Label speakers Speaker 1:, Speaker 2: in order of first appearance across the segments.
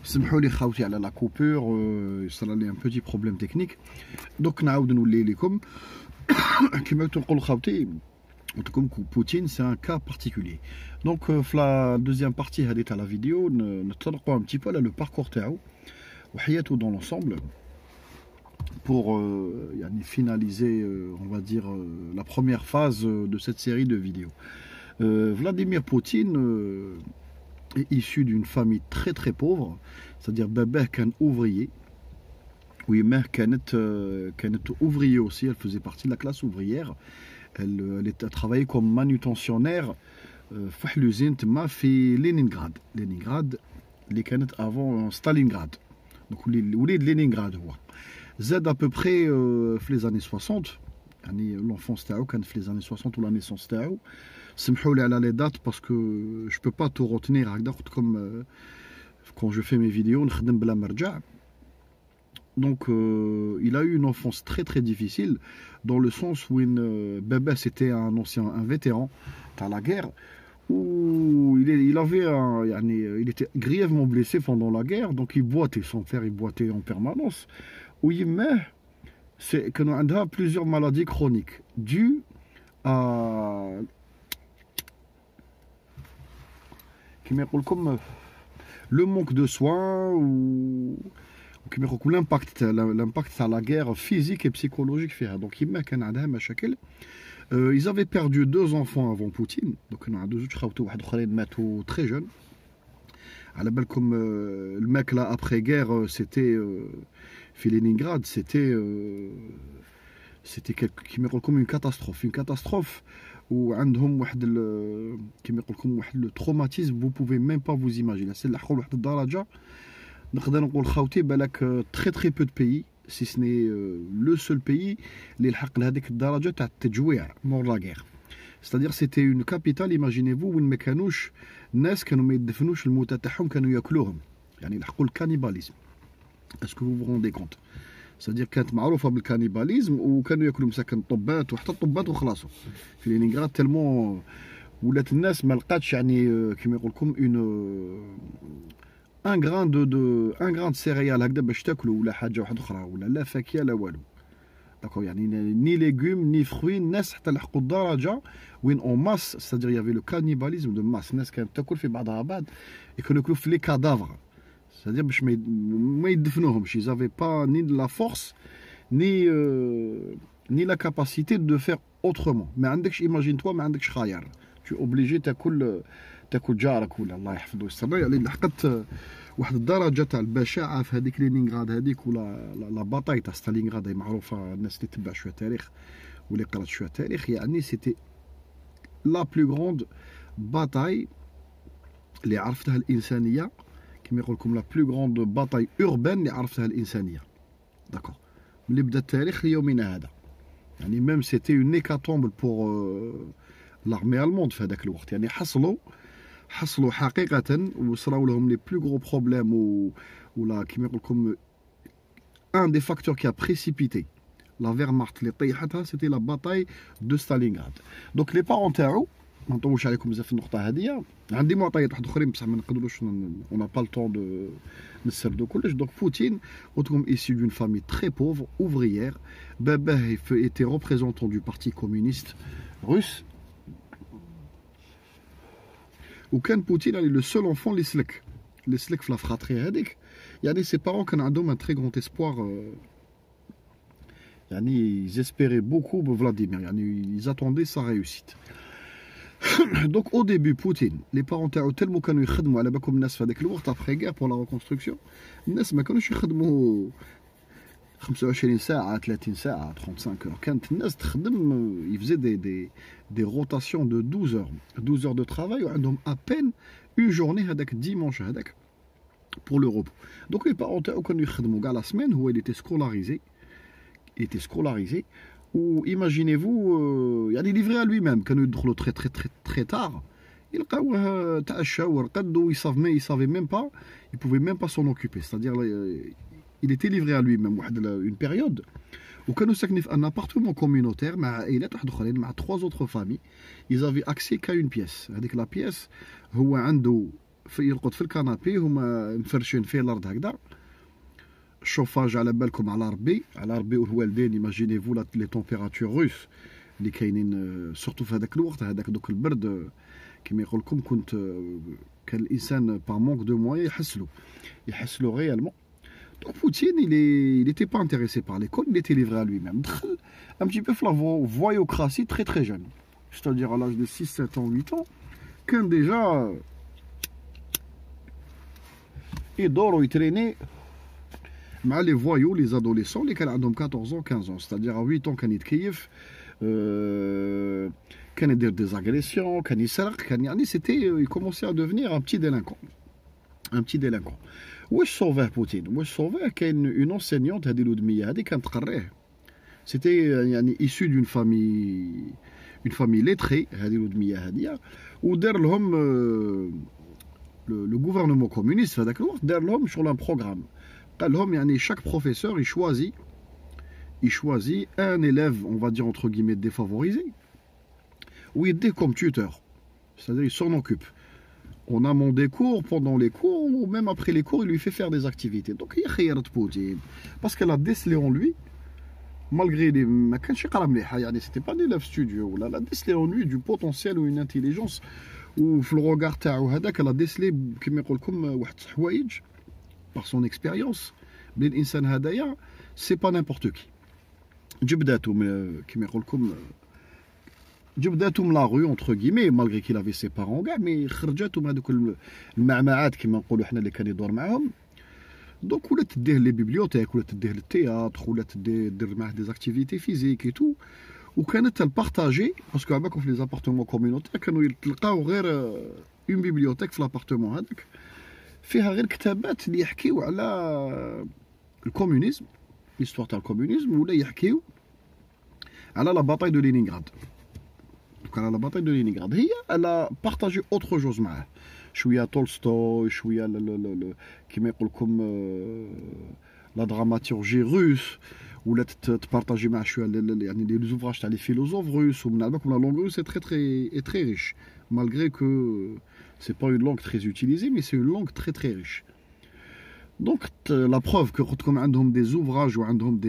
Speaker 1: سمحوا لي خاوتي على لا كوبور صرا لي ان بوتي بروبليم تكنيك دوك نعاود نولي لكم. كما تنقول خاوتي قلت لكم بوتين سي ان كا بارتيكولي. دونك في لا دوزيام بارتي هذه تاع لا فيديو نتطرقوا ان بتي بو على لو باركور تاعو وحياته دون لونسومبل pour finaliser, on va dire, la première phase de cette série de vidéos. Vladimir Poutine est issu d'une famille très très pauvre, c'est-à-dire Babah qu'un ouvrier. Oui, mère Kenneth ouvrier aussi, elle faisait partie de la classe ouvrière. Elle travaillé comme manutentionnaire à l'usine de Leningrad. Leningrad, les Kenneth avant Stalingrad. Donc, de Leningrad. Z à peu près les années 60. L'enfance تاعو كان في les années 60 ou la naissance تاعو. سمحوا لي على les dates parce que je peux pas tout retenir هكذا comme quand je fais mes vidéos نخدم بلا مرجع. Donc il a eu une enfance très très difficile dans le sens où Baba c'était un vétéran dans la guerre où il était grièvement blessé pendant la guerre, donc il boitait, son père il boitait en permanence. Où il met, c'est que nous avons plusieurs maladies chroniques dues à comme le manque de soins ou l'impact à la guerre physique et psychologique. Donc il met ils avaient perdu 2 enfants avant Poutine, donc on a 2 autres très jeunes. À la belle comme le mec là après guerre c'était Leningrad, c'était comme une catastrophe où عندهم واحد كيما يقول لكم واحد le traumatisme vous pouvez même pas vous imaginer. C'est لحقوا لواحد الدرجه نقدر نقول خاوتي بالك très très peu de pays si ce n'est le seul pays اللي لحق لهذيك الدرجه تاع التجويع مور لا غير. C'est-à-dire c'était une capitale, imaginez-vous, وين ما كانوش الناس كانوا ما يدفنوش الموتى تاعهم كانوا ياكلوهم يعني لحقوا الكانيباليزم. Est-ce que vous vous rendez compte? C'est-à-dire كانت معروفه بالكانيباليزم وكانوا ياكلوا مساكن الطبات وحتى الطبات وخلاصوا في لينينغراد تالمون ولات الناس ما لقاتش كيما يقول لكم ان غران سيريال هكذا باش تاكلوا ولا حاجه واحده اخرى ولا لا فاكهه لا والو. D'accord, ni légumes, ni fruits, الناس حتى لحقوا الدرجة وين en masse, c'est-à-dire il y avait le cannibalisme de masse. الناس كانت تاكل في بعضها بعض يكونوا ياكلوا في لي كادافر. C'est-à-dire باش ما يدفنوهمش. Ils n'avaient pas ni de la force, ni la capacité de faire autrement. ما عندكش imagine-toi ما عندكش خيار. Tu es obligé تاكل جارك ولا الله يحفظه ويستر. يعني لحقت واحد الدرجه تاع البشاعه في هذيك لينينغراد هذيك ولا لا باطاي تاع ستالينغراد هي معروفه الناس اللي تتبع شويه تاريخ واللي قرات شويه تاريخ. يعني سيتي لا بلو غروند باتاي اللي عرفتها الانسانيه كما يقول لكم لا بلو غروند باتاي اوربان اللي عرفتها الانسانيه. داكور ملي بدا التاريخ ليومنا هذا يعني ميم سيتي اون هيكاتومب بور لارمي الموند في هذاك الوقت. يعني حصلوا حقيقة وصراو لهم لي بلو غرو بروبليم ولا كيما يقول لكم ان دي فاكتور كي ا بريسيبيتي لا فيرمارت اللي طيحتها سيتي لا باتاي دو ستالينغراد. دونك لي بارون تاعو ما نطولش عليكم بزاف في النقطة هذه. عندي معطيات واحد اخرين بصح ما نقدروش اون با لو طون دو نسردو كلش. دونك بوتين قلت لكم issu d'une famille très pauvre ouvrière. باباه était représentant du parti communiste russe. وكان بوتين يعني لو سول انفون اللي سلك في لا فراتري هذيك. يعني سي بارون كان عندهم ان تري غران اسبوار يعني زيسبيري بوكو بفلاديمير يعني يزاتوندي سا ريوسيت. دونك او ديبي بوتين لي بارون تاعو تلمو كانوا يخدموا على بالكم الناس في هذاك الوقت ابخي غير بور لا ريكونستركسيون الناس ما كانوش يخدموا 25 ساعة 30 ساعة 35 heures. كانت الناس تخدم يفزي دي روتاسيون دو 12 heures de travail وعندهم ابين اون جورني هذاك الديمونش هذاك بور لو روبو. دونك لي بارون تاعو كانوا يخدموا كاع لا سمين. هو اللي était scolarisé و ايماجينيفو يعني ليفري ا لوي ميم. كانوا يدخلوا تري تار يلقاوه تعشى ورقد و يسافي ميم با il pouvait même pas s'en occuper. C'est-à-dire il était livré à lui-même une période وكانوا ساكنين في ان ابارتمون كوميونيتير مع عائلات واحد اخرين مع 3 autres familles. ils avaient accès qu'à une pièce. هذيك لا بيس هو عنده يرقد في الكنابي هما مفرشين فيه الارض هكذا. الشوفاج على بالكم على ربي والوالدين. ايماجينيفو لي تمبيراتور روس اللي كاينين سورتو في هذاك الوقت، هذاك دوك البرد كما يقول لكم. كان الانسان با مونك دو مويا يحسلو غيالمون. دونك بوتين il était pas intéressé par l'école, il était livré à lui-même. دخل un petit peu في la voyoucratie très jeune, c'est-à-dire à l'âge de 6, 7 ans, 8 ans كان déjà يدور ويتريني مع لي فوايو لي زادوليسون اللي كان عندهم 14 ans 15 ans. c'est-à-dire à 8 ans كان يتكيف، كان يدير دي زاغريسيون، كان يسرق، كان يعني سيتي يكومونسي ا دوفنير ان بتي ديلانكون. واش صوفاه بوتين؟ واش صوفاه؟ كاين اون انسينيونت هذه الودميه هذه كانت تقريه. سيتي يعني ايسو دون فامي ليتري هذه الودميه هذه، ودار لهم لو غوفرنمون كومونيست في هذاك الوقت دار لهم شغل ان بروغرام. قال لهم يعني chaque professeur il choisit un élève, on va dire entre guillemets défavorisé, ou il est comme tuteur, c'est-à-dire il s'en occupe. On amène des cours pendant les cours, ou même après les cours, il lui fait faire des activités. Donc il y a khayrat Poutine, parce qu'elle a décelé en lui, malgré les ما كانش يقرا مليح يعني c'était pas un élève studieux, ولا elle a décelé en lui du potentiel ou une intelligence, وفي الروغار تاعو هذاك elle a décelé كما يقول لكم واحد الحوايج par son expérience. بلي الانسان هذايا سي با نيمبورت كي. جبداتو كما يقول لكم جبداتو من لا غو اونتر كيمي مالغري كي لافي سي بارون كاع، مي خرجاتو من هذوك المعمعات كما نقولوا حنا اللي كان يدور معاهم. دونك ولات تديه لي بيبليوتيك، ولات تديه للتياتر، ولات دير معاه دي زاكتيفيتي فيزيك اي تو. وكانت تالبارطاجي باسكو عباكم في لي زابارتمون كومينوتير كانوا يتلقاو غير اون بيبليوتيك في لابارتمون هذاك فيها غير كتابات اللي يحكيو على الكومونيزم، ليستوار تاع الكومونيزم، ولا يحكيو على لا باتاي دو لينينغراد. دوك على لا باتاي دو لينينغراد هي الا بارطاجي اوتر جوز معاه، شويه تولستوي، شويه كيما يقول لكم لا دراماتورجي روس، ولا تبارطاجي مع شويه يعني لي زوفراج تاع لي فيلوزوف روس. ومن بالكم لا لونغ روس سي تري ريش malgré que c'est pas une langue très utilisée, mais c'est une langue très riche. Donc la preuve que quand عندهم des ouvrages ou عندهم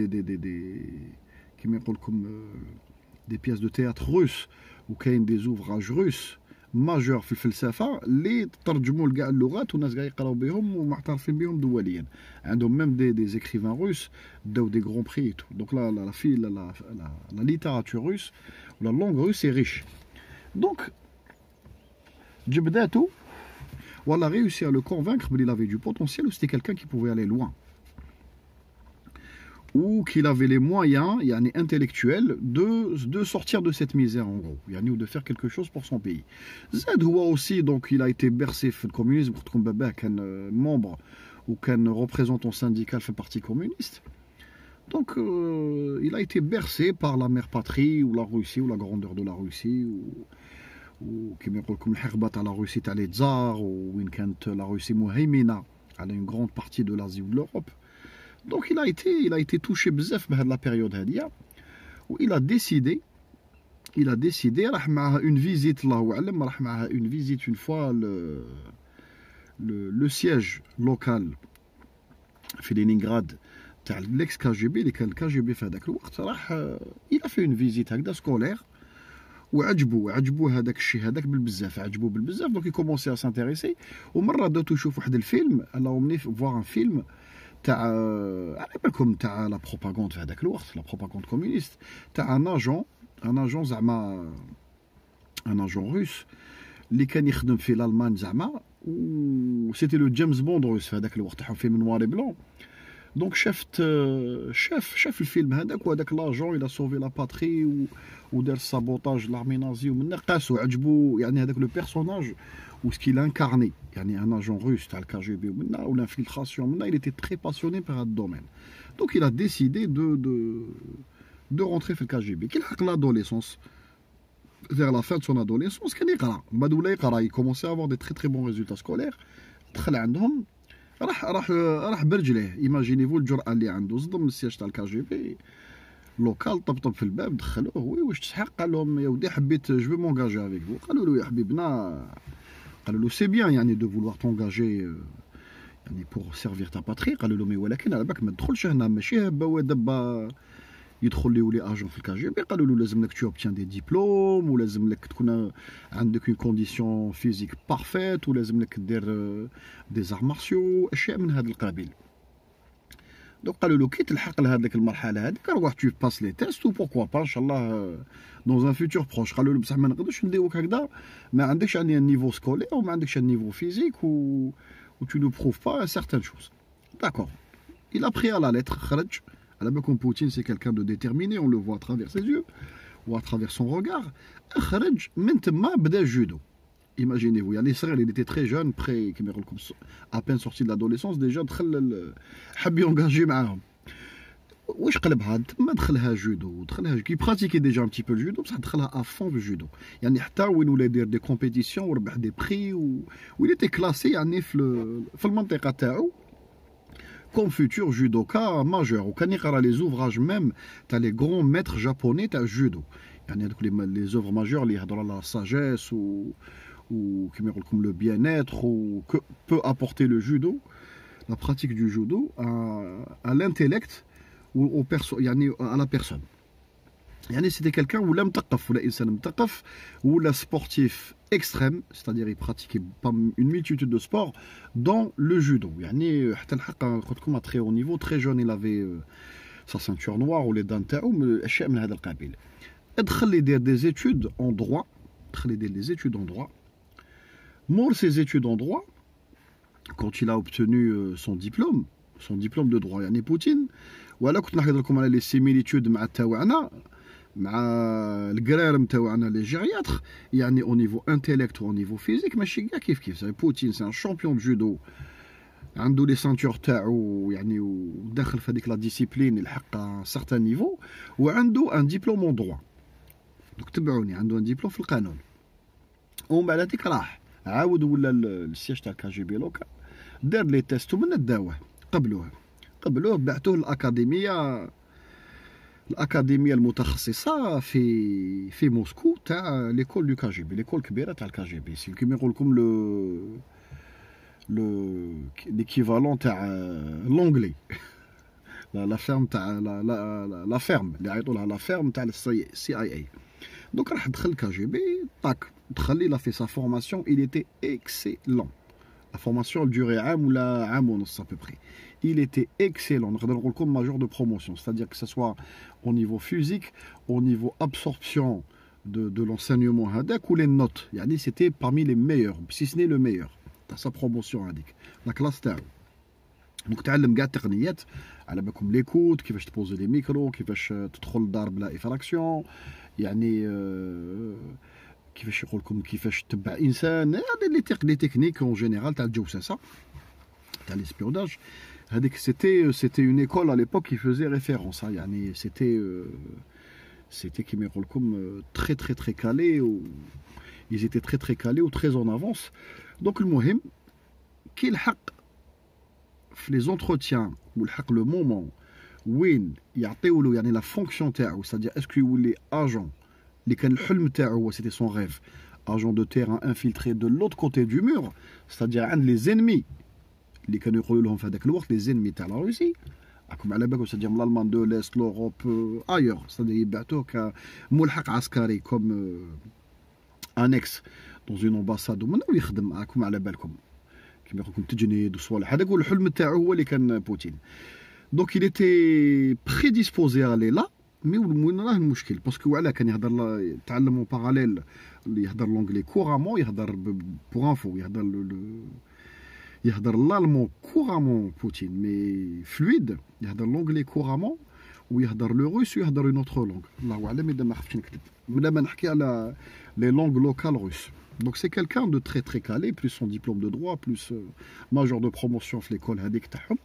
Speaker 1: كما يقول لكم des pièces de théâtre russes ou كاين des ouvrages russes majeurs في الفلسفه اللي ترجموا لكاع اللغات والناس كاع يقراو بهم ومعترفين بهم دوليا. عندهم même des écrivains russes داو des grands prix et tout. Donc la littérature russe ou la langue russe est riche. Donc Djibdatou, on a réussi à le convaincre qu'il avait du potentiel, ou c'était quelqu'un qui pouvait aller loin, ou qu'il avait les moyens intellectuels de sortir de cette misère en gros, ou de faire quelque chose pour son pays. Zed Houa aussi, donc il a été bercé dans le communisme, comme Baba qu'un membre ou qu'un représentant syndical fait partie communiste. Donc il a été bercé par la mère patrie ou la Russie ou la grandeur de la Russie وكما يقول لكم الحقبه تاع لا روسي تاع لي تزار، وين كانت لا روسي مهيمنه على اون غروند بارتي دو لازي و لوروب. دونك il a été touché بزاف بهاد لا بيريود هاديه، و il a décidé راح معها اون فيزيت، الله اعلم راح معها اون فيزيت اون فوا لو سياج لوكال في لينينغراد تاع ليكس كي جي بي اللي كان الكي جي بي في هذاك الوقت. راح il a fait une visite هكذا سكولير، وعجبوه هذاك الشيء هذاك بالبزاف، عجبوه بالبزاف. دونك يكومونسي ا سانتيريسي. ومره بداتو يشوف واحد الفيلم، الله مني فوار ان فيلم تاع على بالكم تاع لا بروباغوند في هذاك الوقت، لا بروباغوند كومونيست تاع ان اجون زعما ان اجون روس اللي كان يخدم في الالمان زعما، و سيتي لو جيمس بوند روس في هذاك الوقت، تاعهم فيلم نوار بلون. دونك شاف الفيلم هذاك، وهذاك لاجون الى سوفي لا باتري ودار سابوتاج لارمي نازي، ومن قاسو عجبو هذاك لو بيرسوناج وسكيل انكارني ان اجون روس تاع الكي جي بي، ومنا ou l'infiltration منا il était très passionné par هذا الدومين. دونك il a décidé de rentrer في الكي جي بي. كي لحق لادوليسونس vers la fin de son adolescence كان يقرا، من بعد ولا يقرا يكومونسي افوار دي très bons résultats scolaires. دخل عندهم، راح برجليه. ايماجينيفو الجرأه اللي عنده، صدم السياج تاع الكي جي بي لوكال، طبطب في الباب، دخلوه. وي واش تسحق؟ قال لهم يا ودي حبيت جو مونجاجي افيك فو. قالوا له يا حبيبنا C'est bien de vouloir t'engager pour servir ta patrie. ولكن على بالك ما تدخلش هنا ماشي هبا دابا يدخل لي ولي اجون في الكاجي بي قالوا له لازم لك tu obtiens des diplômes ولازم لك تكون عندك une condition physique parfaite ولازم لك دير des arts martiaux اشياء من هذا القبيل. دونك قالوا له كي تلحق لهذيك المرحله هذيك روح tu passes les tests ou pourquoi pas ان شاء الله dans un futur proche. قالوا له بصح ما نقدرش نديوك هكذا ما عندكش un niveau scolaire وما عندكش un niveau physique où tu ne prouves pas certaines choses. D'accord. Il a pris à la lettre خرج. À la base, comme Poutine, c'est quelqu'un de déterminé, on le voit à travers ses yeux ou à travers son regard. خرج من تما بدا judo. Imaginez-vous, il était très jeune, à peine sorti de l'adolescence, déjà دخل حب ينجاجي معاهم. واش قلبها تما دخلها جودو دخلها كي براتيكي ديجا un petit peu le judo بصح دخلها à fond في الجودو. حتى وين ولا يدير دي كومبيتيسيون وربح دي بري و il était classé في المنطقه تاعو comme futur judoka majeur. Ou quand il y a les ouvrages même, tu as les grands maîtres japonais de judo. Il y a les œuvres majeures, il y a la sagesse ou comme le bien-être ou que peut apporter le judo, la pratique du judo à l'intellect ou à la personne. C'était quelqu'un où l'homme taqaf ou l'insan taqaf ou la sportif extrême, c'est-à-dire il pratiquait une multitude de sports dans le judo. À très haut niveau, très jeune, il avait sa ceinture noire ou les dents تاعو اشياء من هذا القبيل. دخل يدير des études en droit, des études en droit. Mort ses études en droit, quand il a obtenu son diplôme de droit, Poutine, ولا كنت نحكي لكم على les similitudes مع تاعنا مع القرار نتاعنا لي جيرياتر au niveau intellect ou au niveau physique ماشي كاع كيف Poutine c'est un champion de judo عنده لي سانتور تاعو وداخل في هذيك لا ديسيبلين يلحق ان سارتان نيفو وعنده ان ديبلوم اون دروا. دوك تبعوني عنده ان ديبلوم في القانون ومن بعد هذيك راح عاود ولا السياج تاع الكاجي بي لوكال دار لي تيست ومن داوه قبلوه بعثوه الأكاديمية المتخصصة في موسكو تاع ليكول دو كاجيبي ليكول كبيرة تاع الكاجيبي سي كيما يقول لكم l'équivalent تاع l'anglais la ferme تاع la ferme اللي يعيطوا لها la ferme تاع CIA. Donc راح دخل كاجيبي طاك دخل il a fait sa formation, il était excellent. La formation elle durait عام ولا عام ونص à peu près. Il était excellent. نقدر نقول لكم major de promotion, c'est-à-dire que ce soit au niveau physique, au niveau absorption de l'enseignement هذاك ou les notes. C'était parmi les meilleurs, si ce n'est le meilleur. sa promotion هذيك لا كلاس تاعو. دونك تعلم كاع التقنيات على بالكم ليكوت كيفاش تبوزي لي ميكرو كيفاش تدخل الدار بلا افراكسيون كيفاش يقول لكم كيفاش تتبع انسان لي تكنيك اون جينيرال تاع الجوساسه تاع ليسبيوناج هذيك سيتي اون ايكول على ليبوك كي فوزي ريفيرونس سيتي كيما يقول لكم très calé ils étaient très calés ou très en avance. Donc المهم كي الحق في لي زونتروتيان والحق لو مومون وين يعطيو له لا فونكسيون تاعو c'est-à-dire اسكو يولي اجون اللي كان الحلم تاعو هو سيتي سون ريف agent de terrain infiltré de l'autre côté du mur, c'est-à-dire عند les ennemis اللي كانوا يقولوا لهم في هذاك الوقت les ennemis تاع لا روسي راكم على بالكم c'est-à-dire l'Allemagne de l'Est l'Europe ailleurs c'est-à-dire يبعثوه كملحق عسكري comme annexe dans une ambassade ومن يخدم راكم على بالكم كيما يقول لكم تجنيد وصوالح هذاك هو الحلم تاعو هو اللي كان بوتين. Donc il était prédisposé à aller là. مي وين راه المشكل باسكو علاه كان يهضر تعلم اون باراليل يهضر لونجلي كورامون يهضر بوغ انفو يهضر الالمون كورامون بوتين مي فلويد يهضر لونجلي كورامون ويهضر لو روس ويهضر اون اوتر لونغ الله اعلم اذا ما خفتش نكتب بلا ما نحكي على لي لونغ لوكال روس. Donc c'est quelqu'un de très calé, plus son diplôme de droit, plus major de promotion في l'école هذيك تاعهم.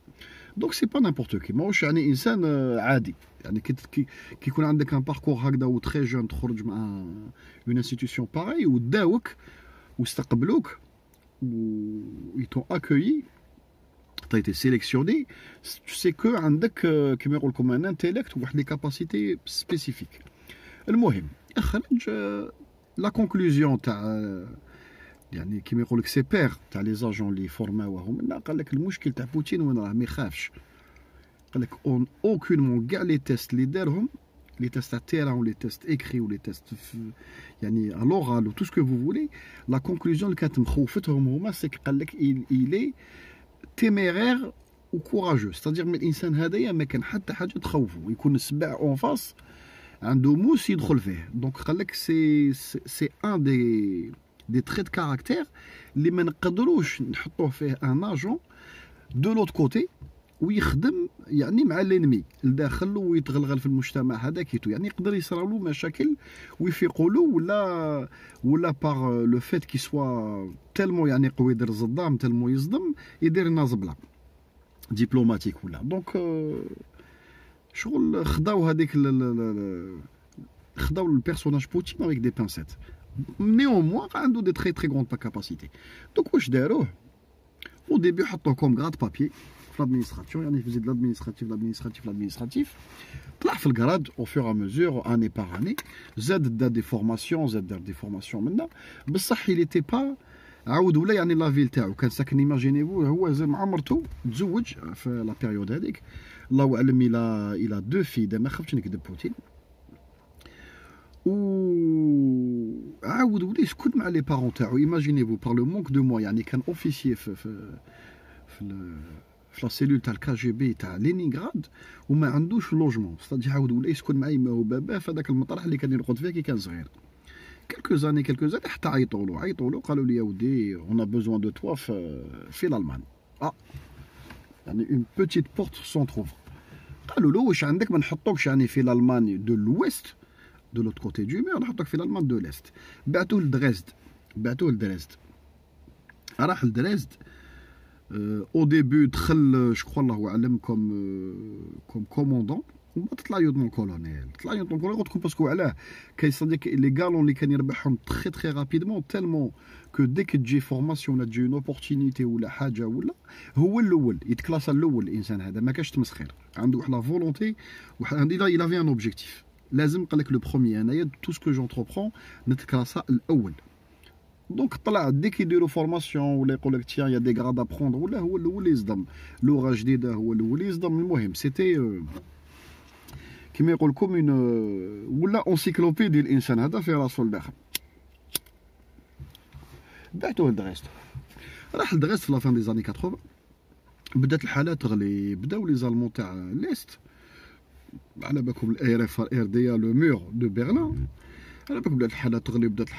Speaker 1: Donc c'est pas n'importe qui. ماهوش يعني انسان عادي. يعني كي يكون عندك ان باركور هكذا و تري جون تخرج مع اون انستيتيوشن باراي وداوك واستقبلوك و يتون اكويي t'as été sélectionné, c'est que عندك كيما يقول لكم ان انتيليكت وواحد لي كاباسيتي سبيسيفيك. المهم اخرج لا كونكلوزيون تاع يعني كيما يقول لك سي بير تاع لي زاجون اللي فورماوهم لا قال لك المشكل تاع بوتين وين راه ما يخافش قال لك اون اوكونمون كاع لي تيست اللي دارهم لي تيست تاع التيران ولي تيست اكري ولي تيست يعني لوغال و تو سكو فو فولي لا كونكلوزيون اللي كانت مخوفتهم هما سي قال لك إلي تيميرير و كوراجو ستادير من الانسان هذايا ما كان حتى حاجه تخوفه يكون السبع اون فاس عنده موس يدخل فيه دونك قال لك سي ان دي تريت de caractère اللي ما نقدروش نحطوه فيه ان اجون دو لوت كوتي ويخدم يعني مع الانمي لداخل ويتغلغل في المجتمع هذاك يعني يقدر يصرى له مشاكل ويفيقوا له ولا باغ لو فيت كي سوا تالمو يعني قوي يدير الصدام تالمو يصدم يدير لنا زبله دبلوماتيك ولا دونك شغل خداو هذيك خداو البيرسوناج بوتين افيك دي بانسيت néanmoins عنده دي تري تري غروند كاباسيتي دونك واش داروه au début حطوه كوم غراد بابي في لادمينستراسيون يعني في زيد لادمينستراتيف طلع في الكراد او فور ا ميزور اني باغ اني زاد دار دي فورماسيون منا بصح il était pas عاود ولا يعني لا فيل تاعو كان ساكن ايماجينيفو هو زاد مع مرتو تزوج في لا بيريود هذيك الله اعلم الى دو في ما خفتش نكذب بوتين و عاود ولا يسكن مع لي بارون تاعو ايماجينيفو بار لو مونك دو موا يعني كان اوفيسيي في لا سيلول تاع الكا جي بي تاع لينينغراد وما عندوش لوجمون ستادي عاود ولا يسكن مع يما وباباه في هذاك المطرح اللي كان يرقد فيه كي كان صغير كلكو زاني حتى عيطوا له قالوا لي يا ودي اون ا بوزوان دو توا في الالمان يعني اون بوتيت بورت سون تروف قالوا له واش عندك ما نحطوكش يعني في الالمان دو لويست de l'autre côté du mur نحطك في l'Allemagne de l'Est بعتوه لدريزد راح لدريزد او ديبي دخل جو كخوا الله اعلم كوم كوموندون وما طلع يوتمون كولونيل قلت لكم باسكو علاه كاين صديق لي غالون اللي كان يربحهم تري تري رابيدمون تالمون كو ديك تجي فورماسيون ولا تجي اون اوبورتونيتي ولا حاجه ولا هو الاول يتكلاصا الاول الانسان هذا ما كاش تمسخير عنده واحد لا فولونتي واحد il avait un objectif لازم قال لك لو بروميير انايا تو سكو جونتربرون نتكلاسا الاول دونك طلع ديك يديروا فورماسيون ولا يقول لك تيان يا دي غراد ابروندر ولا هو الاول يصدم لغه جديده هو الاول يصدم المهم سيتي كيما يقول لكم اون ولا انسيكلوبيدي الانسان هذا في راسو الداخل بعتوه لدغيست راح لدغيست في لافان دي زاني 80 بدات الحاله تغلي بداو لي زالمون تاع ليست على بالكم الاير اف ار دي لو مور دو برلين على بالكم بدات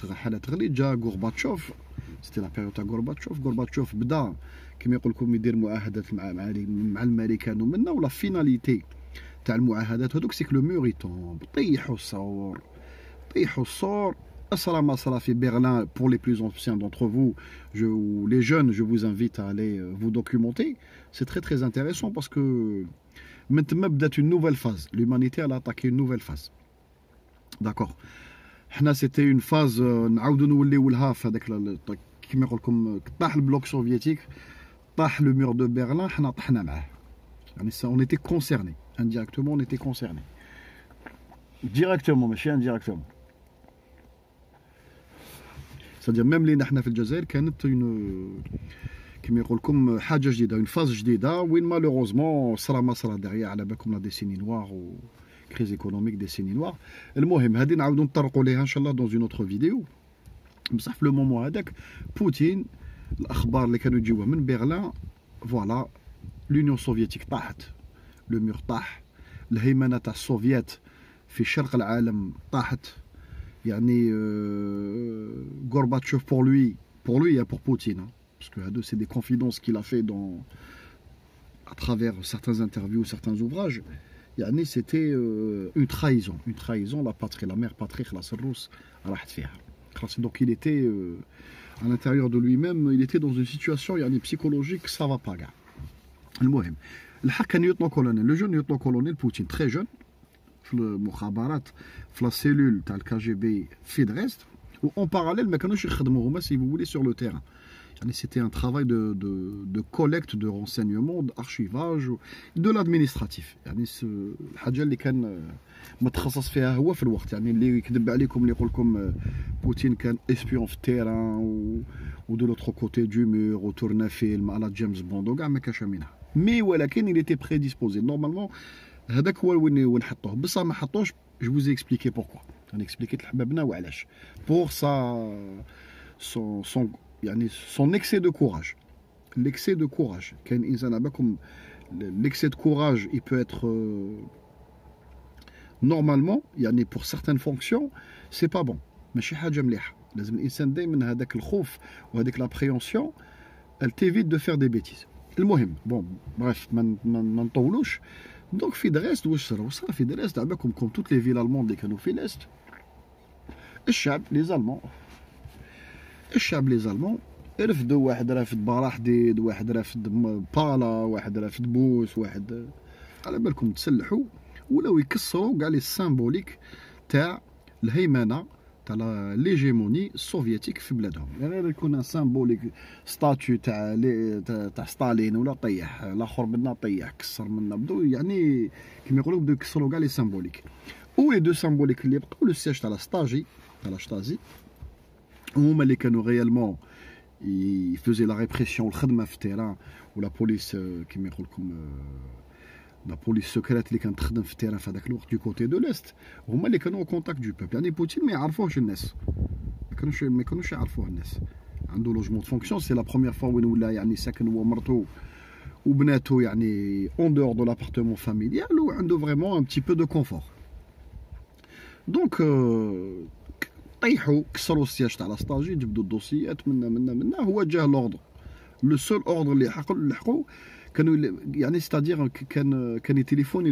Speaker 1: الحاله تغلي جا غورباتشوف سيتي لا بيريود تاع غورباتشوف بدا كيما يقول لكم يدير معاهدات مع الامريكان ومنا ولا فيناليتي تاع المعاهدات هذوك سيك لو مور يتومب طيحوا الصور أصلا ما صرا في برلين pour les plus anciens d'entre vous les jeunes je vous invite à aller vous documenter c'est très intéressant parce que من تما بدات une nouvelle phase l'humanité elle a attaqué une nouvelle phase d'accord حنا سيتي اون فاز نعاودو نوليو لها في هذاك كيما يقول لكم طاح البلوك سوفيتيك طاح لو مور دو برلين حنا طحنا معاه يعني اون ايتي كونسيرني indirectement on était concerné directement ماشي indirectement c'est-à-dire même لينا حنا في الجزائر كانت كما يقول لكم حاجه جديده اون فاز جديده وين مالوروزمون صرا ما صرا دغيا على بالكم لا ديسيني نوار و كريز ايكونوميك ديسيني نوار المهم هذه نعاودو نطرقوا ليها ان شاء الله دون اون اوتر فيديو بصح في لو مومون هذاك بوتين الاخبار اللي كانوا يجيوها من برلين فوالا لونيون سوفيتيك طاحت لو مور طاح الهيمنه تاع السوفيات في شرق العالم طاحت يعني غورباتشوف pour lui et pour Poutine parce que c'est des confidences qu'il a fait à travers certaines interviews, certains ouvrages. يعني c'était une trahison la patrie, la mère patrie خلاص الروس راحت فيها خلاص. Donc il était à l'intérieur de lui-même, il était dans une situation يعني psychologique ça va pas كاع. المهم الحق كان لو جون ليوتنون كولونيل بوتين تري جون في المخابرات في لا سيلول تاع الكا جي بي في دريست و اون باراليل ما كانوش يخدموا هما سي فولي سور لو تيران C'était un travail de collecte de renseignements, d'archivage, de l'administratif. الحاجة اللي كان متخصص فيها هو في الوقت. اللي يكذب عليكم اللي يقول لكم بوتين كان اسبيون في التيران ودو لوتر كوتي دو مور وتورنا فيلم على جيمس بوند وكاع ما كاش منها. مي ولكن il était prédisposé. Normalement هذاك هو وين نحطوه، بصح ما حطوش. Je vous ai expliqué pourquoi. انا expliqué لحبابنا وعلاش. Pour son excès de courage. L'excès de courage. L'excès de courage, il peut être normalement, pour certaines fonctions, c'est pas bon. ماشي حاجة مليحة. لازم الإنسان دايما هذاك الخوف وهذيك l'appréhension, elle t'évite de faire des bêtises. المهم bon bref ما نطولوش. Donc في دريست واش صرا في دريست عباكم كوم toutes les villes allemandes اللي كانوا في ليست. الشعب لي زالمون رفدوا، واحد رافد براحديد، واحد رافد بالا، واحد رافد بوس، واحد على بالكم تسلحوا ولاو يكسروا كاع لي سامبوليك تاع الهيمنه تاع ليجيموني السوفيتيك في بلادهم. غير يكون سامبوليك ستاتيو تاع ستالين ولا طيح الاخر منا طيح كسر منا، بداو كيما يقولوا بداو يكسروا كاع لي سامبوليك. ولي دو سامبوليك اللي بقاو لو سياج تاع لا شتازي هما اللي كانوا غيالمون يفوزي لا ريبريسيون الخدمه في التيران، ولا بوليس كيما يقول لكم لا بوليس سكريت اللي كانت تخدم في التيران في هذاك الوقت دو كوتي دو ليست، هما اللي كانوا كونتاكت دو بوبل. بوتين ما يعرفوهش الناس، ما كانوش يعرفوه الناس. عنده لوجمون دو فونكسيون، سي لا بروميير فوا وين ولا ساكن هو ومرتو وبناتو اون دور دو لابارتمون فاميليال، وعنده فريمون ان بتي بو دو كونفور. دونك طيحوا كسروا السياج تاع لاستاجي، جبدوا الدوسيات منا هو جاه لوردر. لو سول اوردر اللي لحقوا كانوا ستادير كان يتليفوني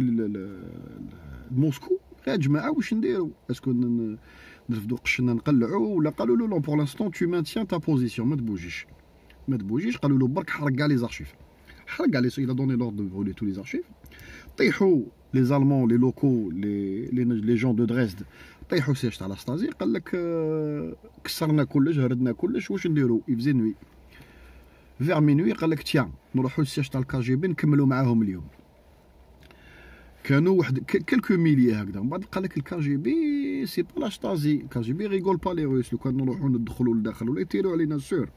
Speaker 1: لموسكو، يا جماعه واش نديروا؟ اسكو نرفدوا قشنا نقلعوا ولا؟ قالوا له بور لانستون تو مانتيان تا بوزيسيون، ما تبوجيش. قالوا له برك حرق كاع لي زارشيف، حرق كاع لي دوني لوردر دو برولي تو لي زارشيف. طيحوا لي زالمون لي لوكو لي جون دو دريسد، طيحوا سياج تاع لاستازي. قال لك كسرنا كلش، هردنا كلش، واش نديروا؟ يفزي نوي فيغ مينوي. قال لك تيان نروحوا للسياج تاع الكاجي بي نكملوا معاهم اليوم. كانوا واحد كلكو ميليي هكذا. من بعد قال لك الكاجي بي سي با لاشتازي، الكاجي بي ريغول با لي روس. لو كان نروحوا ندخلوا لداخل ولا يتيروا علينا سور،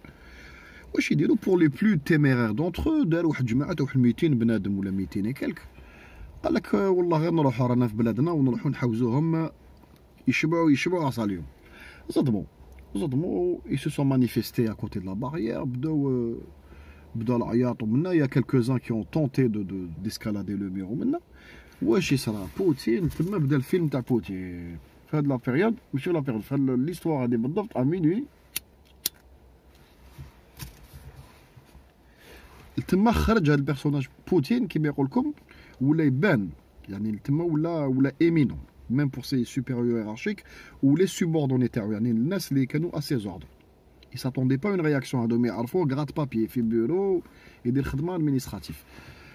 Speaker 1: واش يديروا؟ بور لي بلو تيميرير دونتر داروا واحد جماعه واحد 200 بنادم ولا 200 كلك. قال لك والله غير نروحوا رانا في بلادنا ونروحوا نحوزوهم يشبعوا عصاليهم. صدموا ils se sont manifestés à côté de la barrière. بداو العياط ومنا يا كالكوزان كي اون تونتي ديسكالادي لو مير ومنا. واش يصرا؟ بوتين تما بدا الفيلم تاع بوتين في هاد لا بيريود، ماشي لا بيريود، في ليستوار هادي بالضبط. مينوي تما خرج هاد البيرسوناج بوتين كيما يقول لكم، ولا يبان تما ولا ايمينون même pour ses supérieurs hiérarchiques ou les subordonnés تاعو، الناس اللي كانوا à ses ordres. ils s'attendaient pas une réaction. هادو يعرفوه غرات بابي في بيرو يدير خدمه ادمينستراتيف.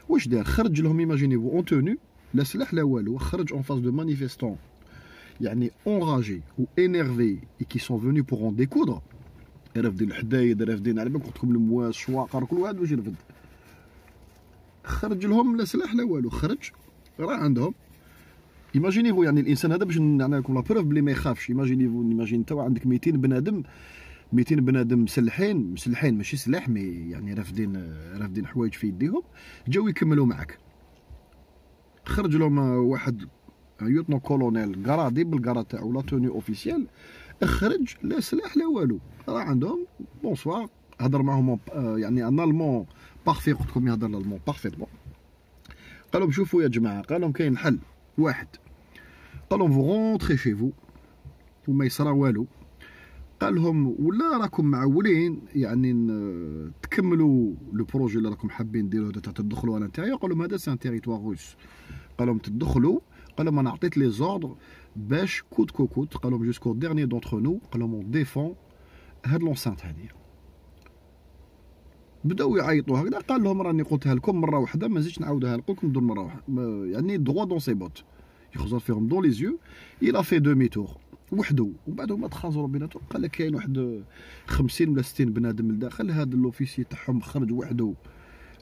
Speaker 1: واش دار؟ خرج لهم ايماجينيفو اون توني، لا سلاح لا والو، خرج en face de manifestants enragés ou énervés et qui sont venus pour en découdre. رافدين الحدايد، رافدين على بالك قلت لكم المواس شواقر، كل واحد واش يرفد. خرج لهم لا سلاح لا والو، خرج راه عندهم. ايماجينيفو الانسان هذا باش نعطي لكم لا بروف بلي ما يخافش. ايماجين توا عندك 200 بنادم مسلحين ماشي سلاح مي رافدين حوايج في يديهم، جاو يكملوا معك. خرج لهم واحد يوتنو كولونيل كرادي بالكرا تاعو لا توني اوفيسيال، خرج لا سلاح لا والو، راه عندهم بونسوار. هضر معاهم ان المون بارفي، قلت لكم يهضر الالمون بارفيتمون. قال لهم شوفوا يا جماعه، قال لهم كاين حل واحد. قال لهم فو رونتري شي فو وما يصرا والو. قال لهم ولا راكم معولين تكملوا لو بروجي اللي راكم حابين ديروه تاع تدخلوا على الانتيريور. قال لهم هذا سان تيريتوار روس. قال لهم تدخلوا. قال لهم انا عطيت لي زوردر باش كوت كوكوت. قال لهم جوسكو ديرني دونتر نو. قال لهم اون ديفون هاد لونسانت هادي. بداو يعيطوا هكذا. قال لهم راني قلتها لكم مره واحده، ما زيدش نعاودها لكم مره واحده. دروا دون سي بوت، يخزر فيهم دون لي زيو. il a fait demi tour وحده، ومن بعد هما تخاصروا بيناتهم، قال لك كاين واحد 50 ولا 60 بنادم لداخل، هذا الاوفيسي تاعهم خرج وحده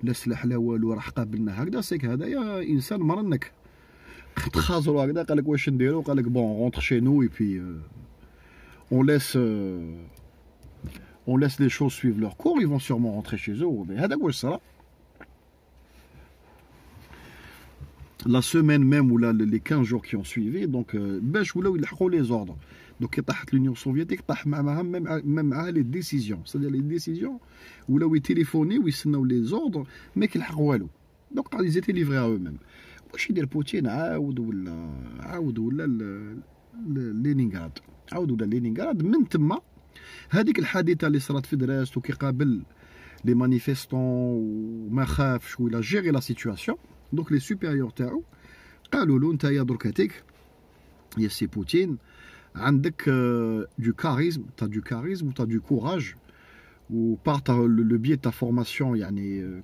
Speaker 1: لا سلاح لا والو، راه قابلنا هكذا، سيك هذايا انسان مرنك. تخاصروا هكذا، قال لك واش نديرو، قال لك بون رونتر شي نو اي بي on laisse les choses suivre leur cours, ils vont sûrement rentrer chez eux. هذاك واش صرا. La semaine même ou les 15 jours qui ont suivi, donc باش ولاو يلحقوا les ordres. Donc كي طاحت l'Union soviétique طاح معاها même les décisions, c'est-à-dire les décisions ولاو يتليفوني ويستناو les ordres ما كيلحقوا والو. Donc ils étaient livrés à eux-mêmes. واش يدير بوتين عاود ولا لينينغراد، لينينغراد. من تما هذيك الحادثه اللي صرات في دراست وكيقابل لي مانيفيستون وما خافش ولا جيري لا سيتوياسيون. دونك لي سوبيريور تاعو قالوا له نتايا دركاتيك يا سي بوتين عندك دو كاريزم، دو كوراج، ou par le biais de ta formation,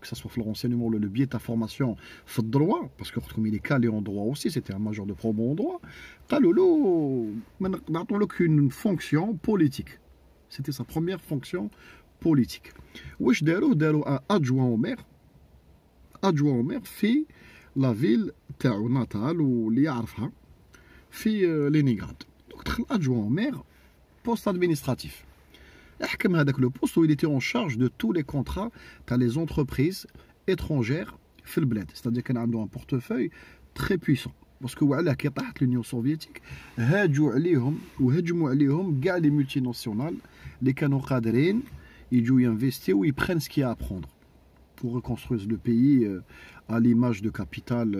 Speaker 1: que ce soit le renseignement ou le biais de ta formation في الدروit, parce que comme il est calé en droit aussi, c'était un major de promo en droit, قالوا له نعطوا لك une fonction politique. C'était sa première fonction politique. واش داروا adjoint au maire في la ville تاعو ناتال واللي يعرفها في لينينغراد. دونك دخل adjoint au maire, poste administratif. حكم هذاك لو بوست où il était en charge de tous les contrats تاع les entreprises étrangères في البلاد. c'est-à-dire كان عنده un portefeuille très puissant. باسكو وعلاه كي طاحت l'Union soviétique هجموا عليهم كاع لي مولتي ناسيونال اللي كانوا قادرين يجوا ينفيستيو ويبرن ce qu'il y a à prendre pour reconstruire le pays à l'image de capitale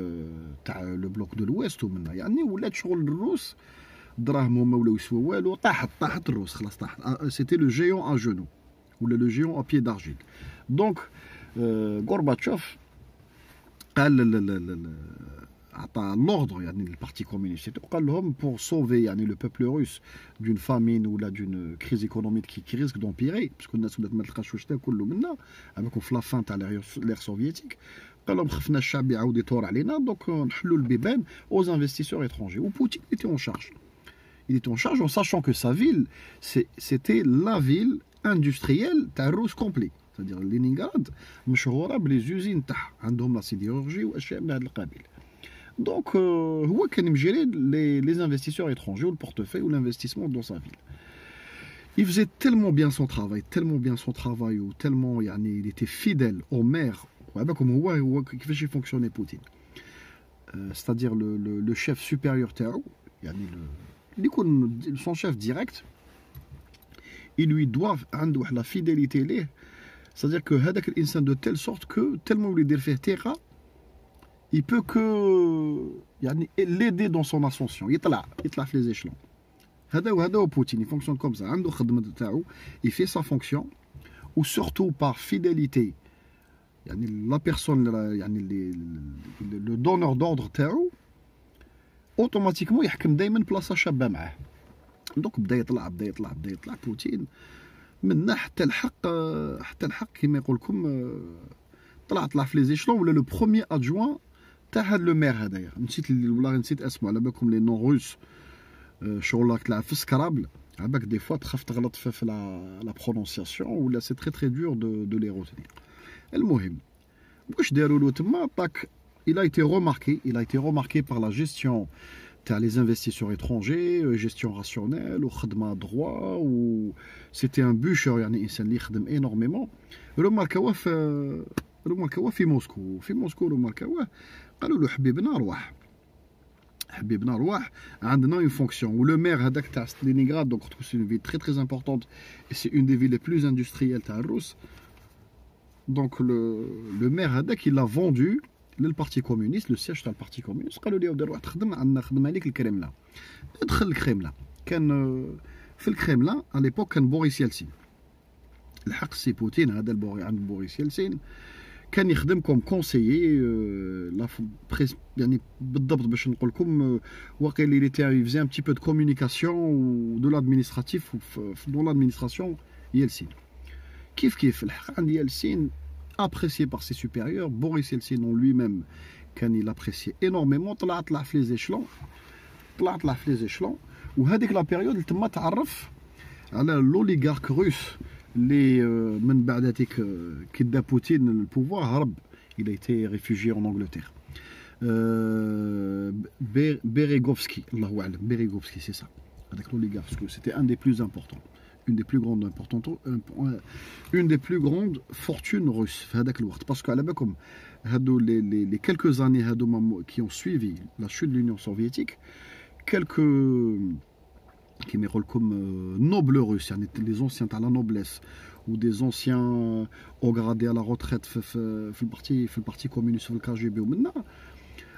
Speaker 1: تاع le bloc de l'Ouest. ومنها يعني ولات شغل الروس دراهم هما ولاو يسووا والو، طاحت الروس خلاص طاحت. سيتي لو جيون ا جونو ولا لو جيون ا بيي دارجيل. دونك غورباتشوف قال عطى لوردر يعني للبارتي كومونيست، قال لهم بور سوفي يعني لو بوبل روس دون فامين ولا دون كريز ايكونوميك كي ريسك دونبيري، باسكو الناس ولات ما تلقاش واش تاكل منا هذاك في لافان تاع ليغ سوفيتيك. قال لهم خفنا الشعب يعاود يثور علينا، دونك نحلوا البيبان aux investisseurs étrangers. و بوتين était en charge. Il était en charge en sachant que sa ville, c'était la ville industrielle تاع الروس complet. c'est-à-dire لينينغراد مشهوره بلي زوزين تاعها، عندهم لا سيديورجي واشياء من هذا القبيل. دونك هو كان مجيري les investisseurs étrangers ou le portefeuille ou l'investissement dans sa ville. Il faisait tellement bien son travail ou tellement يعني il était fidèle au maire. comme هو كيفاش يفونكسيوني بوتين. c'est-à-dire le chef supérieur تاعو يعني اللي يكون son chef direct, il lui doit عنده واحد لا فيداليتي ليه. c'est-à-dire que هذاك الانسان de telle sorte que tellement اللي يدير فيه ثقه il peut que يعني l'aider dans son ascension. يطلع في les échelons. هذا هو بوتين. il fonctionne comme ça. عنده خدمه تاعو, il fait sa fonction ou surtout par fidélité يعني la personne يعني le donneur d'ordre تاعو اوتوماتيكمون يحكم دائما بلاصه شابه معاه. دونك بدا يطلع بوتين من حتى الحق كما يقول لكم طلع في لي زيشلون ولا لو بروميير ادجوان تاع هاد لو مير هذايا. نسيت اسمه على بالكم لي نون روس شغل راك تلعب في سكرابل على بالك دي فوا تخاف تغلط في لا برونونسياسيون ولا سي تري دور دو لي روتينير. المهم واش داروا له تما طاك. Il a été remarqué par la gestion les investisseurs étrangers, gestion rationnelle, ou khadma droit, ou c'était un bûcheur, يعني إنسان اللي يخدم énormément. remarquaوه في موسكو. remarquaوه قالوا له حبيبنا روح عندنا une fonction. ou le maire هذاك تاع لينينغراد, donc c'est une ville très importante et c'est une des villes les plus industrielles تاع الروس. donc le maire هذاك il l'a vendu للبارتي كومونيست, لو سياج تاع البارتي كومونيست. قالوا لي روح تخدم عندنا خدمه ليك الكريملا. دخل الكريملا. كان في الكريملا على ليبوك كان بوريس يلسين. الحق سي بوتين هذا عند بوريس يلسين كان يخدم كوم كونسيي يعني بالضبط باش نقول لكم واقيلا لي يفزي ان بتي بو دو كومونيكاسيون و دو لادمينستراتيف دون لادمينستراسيون يلسين. كيف الحق عند يلسين apprécié par ses supérieurs. Boris Yeltsin en lui-même il appréciait énormément. طلع في les échelons. وهذيك لا بيريود تما تعرف على l'oligarque russe اللي من بعد هذيك كي دا بوتين البوفوار هرب. il a été réfugié en Angleterre. Beregovsky, Allahu A'lam, Beregovsky, c'est ça. Avec l'oligarque, parce que c'était un des plus importants, une des plus grandes importantes, une des plus grandes fortunes russes. Parce qu'à la base, comme les quelques années qui ont suivi la chute de l'Union soviétique, quelques qui me rôlent comme nobles russes, les anciens à la noblesse ou des anciens au gradé à la retraite, fait le parti communiste, le KGB ou maintenant.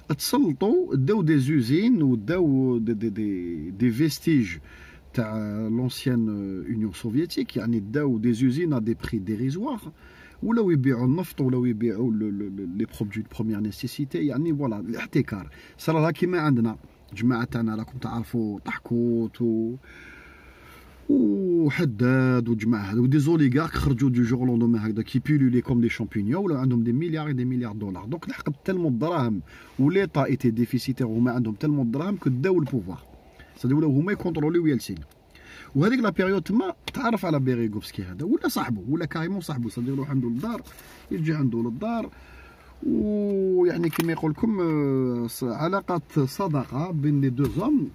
Speaker 1: تسلطوا داو des usines وداو des vestiges تاع l'ancienne Union soviétique. يعني داو des usines à des prix dérisoires ولاو يبيعوا النفط ولاو يبيعوا les produits de première nécessité. يعني فوالا الاحتكار صار كيما عندنا جماعه تاعنا راكم تعرفوا طحكوت وحداد وجماعه هذو ودي زوليغارك خرجوا دو جور لوندومين هكذا كي بيلولي كوم دي شامبينيون ولا عندهم دي مليار دي مليار دولار. دونك لحقت تلمو الدراهم وليطا ايتي ديفيسيتير وما عندهم تلمو الدراهم كداو البوفوار سادي ولاو هما يكونتروليو يلسين. وهذيك لا بيريود تما تعرف على بيريغوفسكي هذا ولا صاحبه ولا كاريمون صاحبه سادي يروح عنده للدار يجي عنده للدار ويعني كما يقول لكم علاقه صداقه بين لي دو زوم.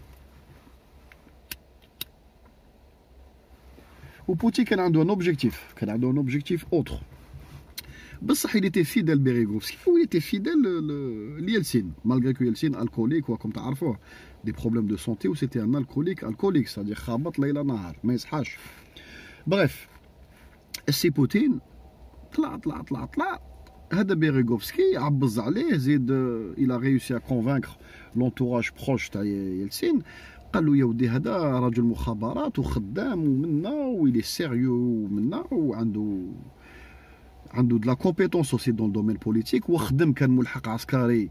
Speaker 1: وبوتين كان عنده ان اوبجيكتيف اوتر بصح il était fidèle Beregovsky ou il était fidèle ليلسين malgré que يلسين alcoolique وكم تعرفوه des problèmes de santé ou c'était un alcoolique c'est-à-dire خابط ليل نهار ما يصحاش. بريف السي بوتين طلع هذا بيريغوفسكي عبز عليه زيد il a réussi à convaincre l'entourage proche تاع يلسين. قال له يا ودي هذا رجل مخابرات وخدام ومنا ويلي سيريو ومنا وعنده دو لا كومبيتونس اوسي دون دومين بوليتيك وخدم كان ملحق عسكري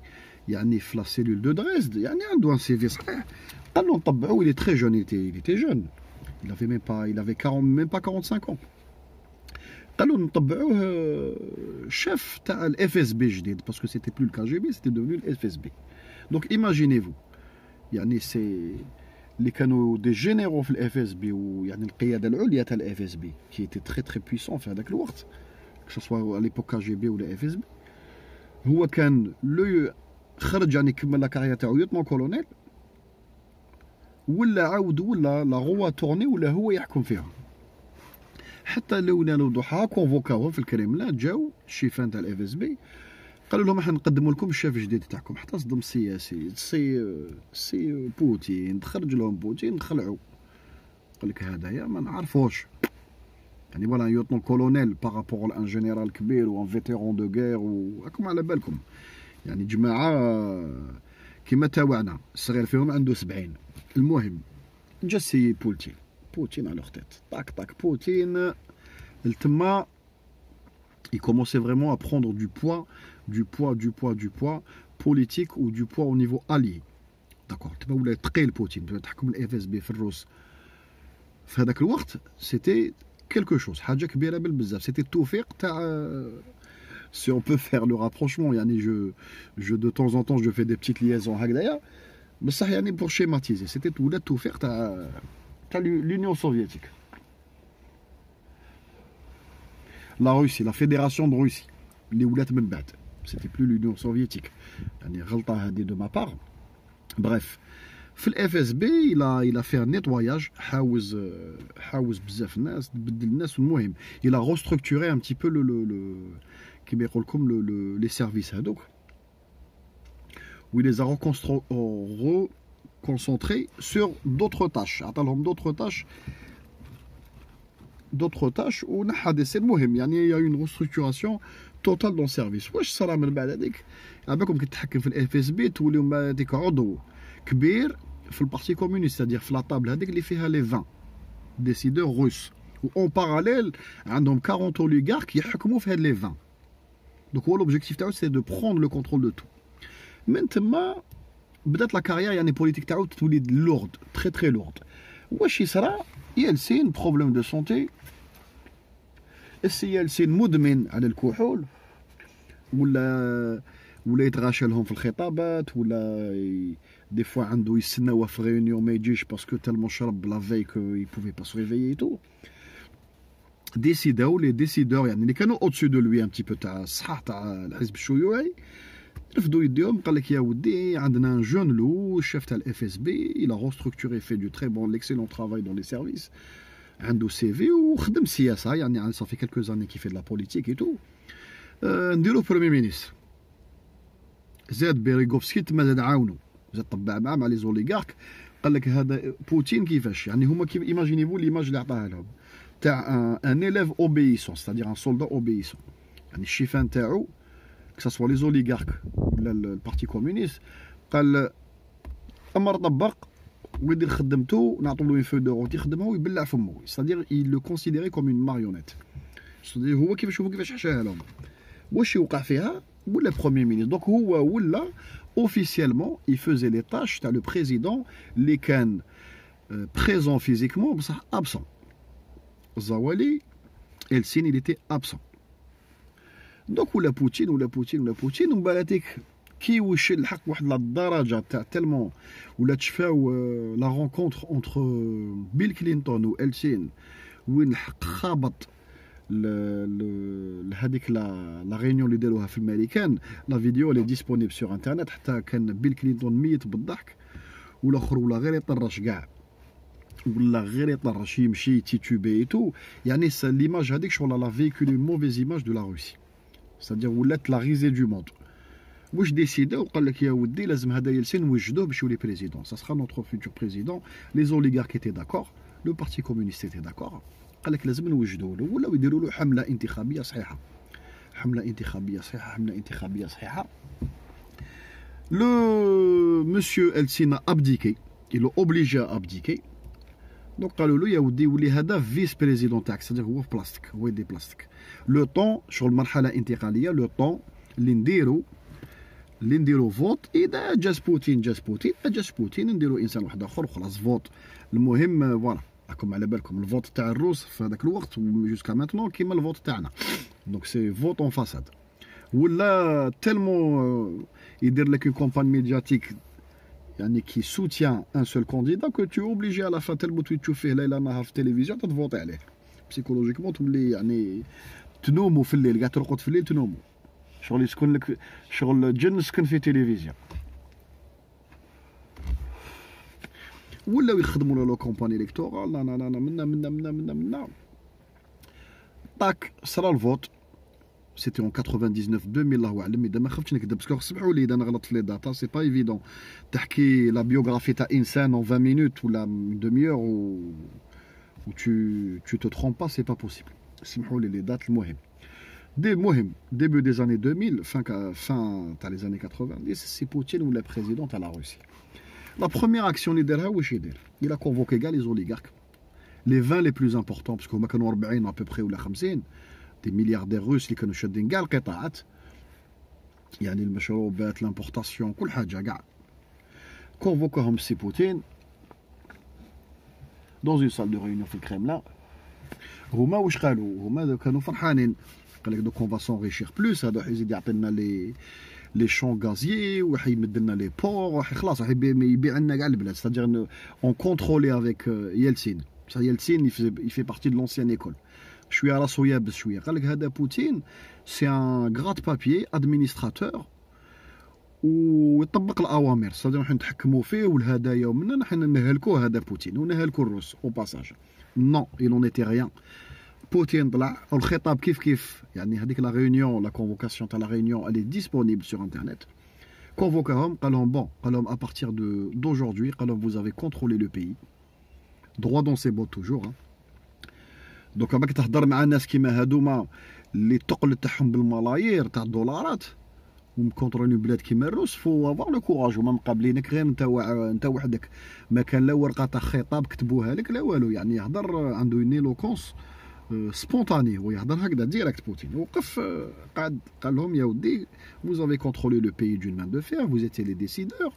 Speaker 1: يعني في لا سيلول دو دريزد يعني عنده ان سي في صحيح. قال له نطبعوه il est très jeune il était jeune il avait même pas 45 ans. قال له نطبعوه شيف تاع الاف اس بي جديد باسكو سيتي بلو الكي جي بي سيتي دوفنو الاف اس بي. دونك ايماجينيفو يعني سي اللي كانوا دي جينيرو في الاف اس بي ويعني القياده العليا تاع الاف اس بي كي تي تري تري بويسون في هذاك الوقت كو سوا على ليبوك كي جي بي ولا اف اس بي. هو كان لو خرج يعني كمل لا كارير تاعو يوتمون كولونيل ولا عاود ولا لا غوا تورني ولا هو يحكم فيها. حتى لو ضحى كونفوكاوهم في الكريملين جاو الشيفان تاع الاف اس بي قالوا لهم احنا نقدموا لكم الشيف الجديد تاعكم حتى صدم السياسي سي بوتين تخرج لهم بوتين خلعوا. قال لك هذايا ما نعرفوش يعني فوالا يوتنون كولونيل بارابور لان جينيرال كبير وان فيتيرون دو غير وراكم على بالكم يعني جماعه كيما تاوعنا الصغير فيهم عنده 70. المهم جا سي بوتين على خطيط طاك بوتين التما il commençait vraiment à prendre du poids politique ou du poids au niveau allié. D'accord. تبا ولا ثقيل بوتين تحكم الاف اس بي في الروس في هذاك الوقت سيتي quelque chose حاجه كبيره بالبزاف سيتي التوفيق تاع si on peut faire le rapprochement يعني je de temps en temps je fais des petites liaisons هكذايا بصح يعني pour schématiser c'était ولا التوفيق تاع l'Union soviétique. La Russie, la fédération de Russie, les ولات من بعد, c'était plus l'Union soviétique. يعني غلطة هذه de ma part. Bref, في الاف اس بي il a fait un nettoyage, حاوز بزاف الناس, بدل الناس. المهم il a restructuré un petit peu كيما يقول لكم les services هذوك, où il les a reconcentrés sur d'autres tâches. عطالهم d'autres tâches ونحى دي سي. المهم يعني il y a une restructuration totale dans le service. واش صرا من بعد هذيك؟ عباكم كي تتحكم في الاف اس بي تولي من بعد هذيك عضو كبير في البارتي كومونيست, سادير في لاطابل هذيك اللي فيها لي 20 ديسيدور روس, و اون باراليل عندهم 40 اوليغارك يحكموا في هاد لي 20. دونك هو لوبجيكتيف تاعو سي دو بروندر لو كونترول دو تو. من تما بدات لا كارير يعني بوليتيك تاعو تولي لورد, تري تري لورد. واش يصرا؟ يلسين بروبليم دو سونتي, السي يلسين مدمن على الكحول, ولا ولا يتغاشى لهم في الخطابات ولا دي فوا عنده يستناوه في غيونيون ما يجيش باسكو تالمون شرب لا في كو يبوفي با سو ريفيي تو ديسيداو لي ديسيدور يعني اللي كانوا اوتسو دو لوي ان تي بو تاع الصحه تاع الحزب الشيوعي رفدوا يديهم قال لك يا ودي عندنا ان جون لو الشيف تاع الاف اس بي il a restructuré fait du très bon l'excellent travail dans les services عنده سي في وخدم السياسه يعني صافي كالكو زاني كي في لا بوليتيك اي تو نديرو بريمي مينيستر زاد بيريغوفسكي تما زاد عاونو زاد طبع مع لي زوليغارك قال لك هذا بوتين كيفاش يعني هما كيف ايماجينيفو ليماج اللي عطاها لهم تاع ان اليف اوبيسون ستادير ان سولدا اوبيسون يعني الشيفان تاعو كسوا لي زوليغارك ولا البارتي كومونيست قال امر طبق ويدير خدمته نعطوا له فو دو روت يخدمها ويبلع فمو ستادير il le considérait comme une marionnette ستادير هو كيفاش شوفوا كيفاش حشاها لهم واش يوقع فيها ولا بروميير مينيستر دونك هو ولا اوفيسيالمون il faisait les tâches تاع لو بريزيدون اللي كان بريزون فيزيكمون بصح ابسون الزوالي السين il était absent دونك ولا بوتين ومن بعد كي وش الحق واحد الدرجه تاع تالمون ولا تشفاو لا رونكونتر اونتر بيل كلينتون و السين وين الحق خابط هذيك لا ريونيون اللي داروها في الماريكان لا فيديو اللي ديسپونيبل سور انترنت حتى كان بيل كلينتون ميت بالضحك والاخر ولا غير يطرش كاع ولا غير يطرش يمشي تيتوبي تو يعني ليماج هذيك شغل لا فيكولي موفيز ايماج دو لا روسي c'est-à-dire ولات لا غيزي دو موند واش ديسيداو قال لك يا ودي لازم هذا يلسن نوجدوه باش يولي بريزيدون سا سخا نوتر فيوتور بريزيدون لي زوليغارك ايتي داكور لو بارتي كومونيست ايتي داكور قال لك لازم نوجدوه له ولاو يديروا له حمله انتخابيه صحيحه لو مسيو السين ابديكي il est obligé à abdiquer دونك قالوا له يا ودي ولي هذا فيس بريزيدون تاعك سادير هو في بلاصتك هو يدي بلاصتك لو طون شغل مرحله انتقاليه لو طون اللي نديرو فوت اذا جاز بوتين نديرو انسان واحد اخر وخلاص فوت المهم فوالا راكم على بالكم الفوت تاع الروس في هذاك الوقت جوسكا ماتنون كيما الفوت تاعنا دونك سي فوت اون فاساد ولا تالمون يدير لك اون كومباني ميدياتيك يعني كي سوتيان ان سول كانديدا كو تو اوبليجي على لا تالمون تشوف فيه ليله نهار في التلفزيون تفوتي عليه بسيكولوجيكمون تولي يعني تنوموا في الليل كاع ترقد في الليل تنوموا شغل يسكن لك شغل جن سكن في تلفزيون ولاو يخدموا لو كومباني الكتورال لا منا طاك صرا الفوت سيتي اون 99 2000 الله اعلم اذا ما خفتش نكذب باسكو سمحوا لي اذا انا غلطت في لي داتا سي با ايفيدون تحكي لا بيوغرافي تاع انسان اون 20 مينوت ولا دمي اور و tu te trompes pas c'est pas possible سمحوا لي لي دات المهم début des années 2000 fin تاع les années 90 سي بوتين ولا بريزيدون تاع لا روسي la première action اللي دارها واش يدير il a convoqué كاع les oligarques les 20 les plus importants parce que هما كانوا 40 à peu près ولا 50 دي ملياردير روس اللي كانوا شادين كاع القطاعات يعني المشروبات لامبورطاسيون كل حاجه كاع كونفوكاهم سي بوتين دون اون سال دو ريونيون في الكريملين هما واش قالوا هما كانوا فرحانين قال لك دوك اون فا سونريشير بلوس هذا يزيد يعطينا لي شون غازيي وحيمد لنا لي بور وحي خلاص يبيع لنا كاع البلاد ستادير اون كونترولي افيك يلسين بصح يلسين يفي بارتي دو لونسيان ايكول شويه راسو يابس شويه قال لك هذا بوتين سي ان غرات بابيي ادمينستراتور ويطبق الاوامر ستادير نحن نتحكموا فيه والهدايا ومنا نحن نهلكوه هذا بوتين ونهلكوا الروس او باساج نو il en était rien بوتين طلع والخطاب كيف يعني هذيك لا ريونيون لا كونفوكاسيون تاع لا ريونيون الي ديسپونيبل سور انترنت كونفوكاهم قال لهم ا بارتير دوجوردي قال لهم vous avez contrôlé le pays droit dans ses bottes toujours دونك باك تهضر مع ناس كيما هادوما اللي الثقل تاعهم بالملايير تاع الدولارات ومكونترولي بلاد كيما الروس فو افوار لو كوراج وما مقابلينك غير انت وحدك ما كان لا ورقه تاع خطاب كتبوها لك لا والو يعني يهضر عنده اون ايلوكونس سبونتاني هو يهضر هكذا ديريكت بوتين وقف قعد قال لهم يا ودي vous avez contrôlé le pays d'une main de fer vous étiez les décideurs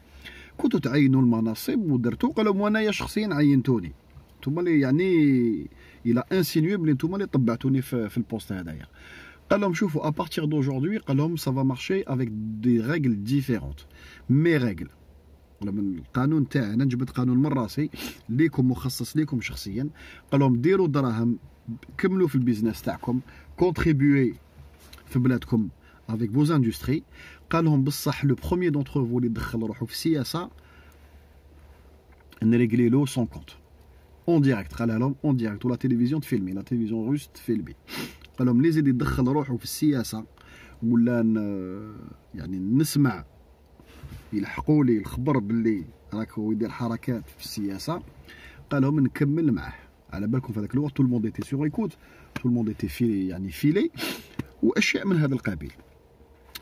Speaker 1: كنتو تعينوا المناصب ودرتو قال لهم وانايا شخصيا عينتوني نتوما اللي يعني الى انسينيو بلي نتوما اللي طبعتوني في البوست هذايا Alors, à partir d'aujourd'hui, ça va marcher avec des règles différentes. Mes règles. القانون تاعنا جبت قانون من راسي ليكم مخصص ليكم شخصيا. قال لهم ديروا دراهم كملوا في البيزنس تاعكم contribuez في بلادكم avec vos industries. قال لهم بصح لو بروميير دونتر فو اللي دخل روحو في السياسه نريغلي له سون كونت اون ديريكت. قالها لهم اون ديريكت ولا تلفزيون تفيلمي لا تلفزيون روس تفيلمي. قال لهم لي زيد يدخل روحو في السياسه ولا يعني نسمع يلحقوا لي الخبر باللي راك هو يدير حركات في السياسه قال لهم نكمل معاه. على بالكم في هذاك الوقت تو الموند ايتي سور ايكوت تو الموند ايتي فيلي يعني فيلي واشياء من هذا القبيل.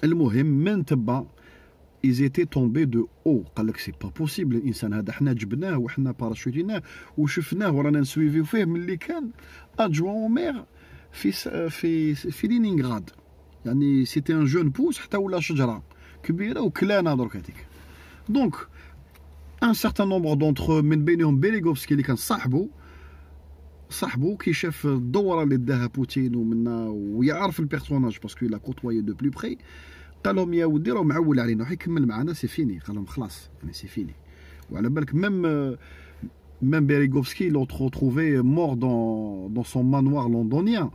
Speaker 1: المهم من تبع إيزيتي تومبي دو او. قال لك سي با بوسيبل الانسان هذا حنا جبناه وحنا باراشوتيناه وشفناه ورانا نسويفيو فيه ملي كان ادجوان مير في لينينغراد. يعني سيتي ان جون بوس حتى ولا شجره كبيره وكلانا درك هذيك. دونك ان سارتان نومبر دونتر من بينهم بيليغوفسكي اللي كان صاحبو كي شاف الدوره اللي داها بوتين ومنا ويعرف البيرسوناج باسكو لا كوتوايي دو بلو بري. قال لهم يا ودي راه معول علينا راح يكمل معنا سي فيني. قال لهم خلاص يعني سي فيني. وعلى بالك ميم بيليغوفسكي لوتر retrouvé mort dans son manoir londonien.